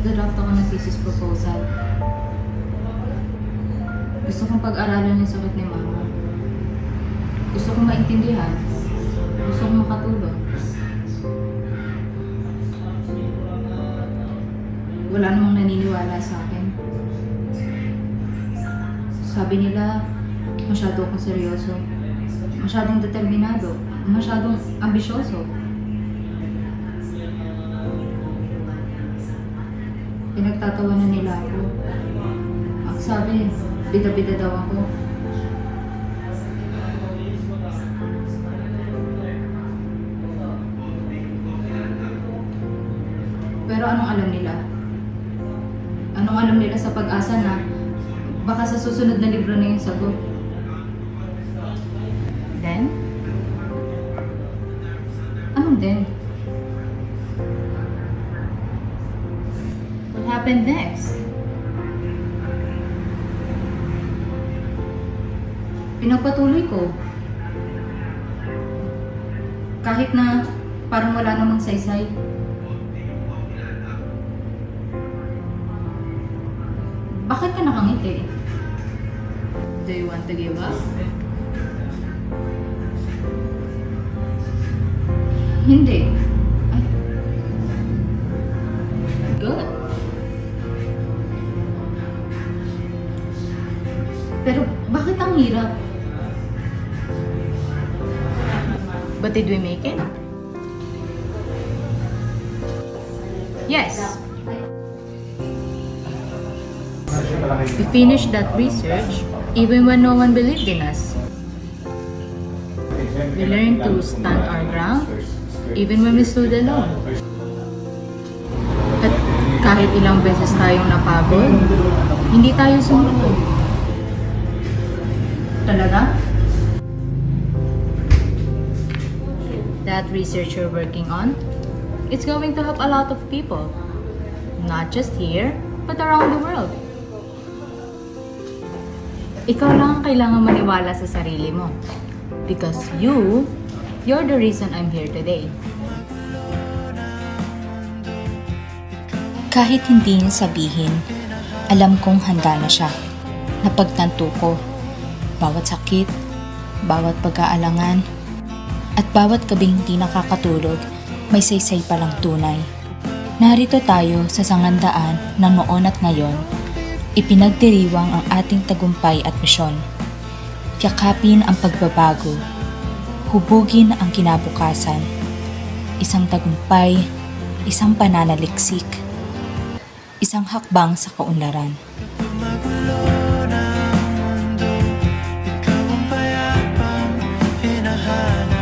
Nagda-draft ako ng thesis proposal. Gusto kong pag-aralan yung sakit ni Mama. Gusto kong maintindihan. Gusto kong makatulong. Wala namang naniniwala sa akin. Sabi nila, masyado akong seryoso. Masyadong determinado. Masyadong ambisyoso. Pinagtatawanan nila ako. Ang sabi, bida-bida daw ako. Pero anong alam nila? Anong alam nila sa pag-asa na baka sa susunod na libro na yung sagot? Then? Anong then? What happened next? Pinagpatuloy ko. Kahit na parang wala namang saysay. Bakit ka nakangiti? Do you want to give up? Hindi. Ay. Good. Pero bakit ang hirap? But did we make it? Yes. We finished that research even when no one believed in us. We learned to stand our ground even when we stood alone. At kahit ilang beses tayong napagod, hindi tayo sumuko. Talaga? That research you're working on, it's going to help a lot of people. Not just here, but around the world. Ikaw lang ang kailangan maniwala sa sarili mo. Because you're the reason I'm here today. Kahit hindi niya sabihin, alam kong handa na siya. Napagtanto ko, bawat sakit, bawat pag-aalangan, at bawat gabing hindi nakakatulog, may saysay palang tunay. Narito tayo sa sangandaan ng noon at ngayon, ipinagdiriwang ang ating tagumpay at misyon. Yakapin ang pagbabago, hubugin ang kinabukasan, isang tagumpay, isang pananaliksik, isang hakbang sa kaunlaran. Ikaw ang payapang hinahanap.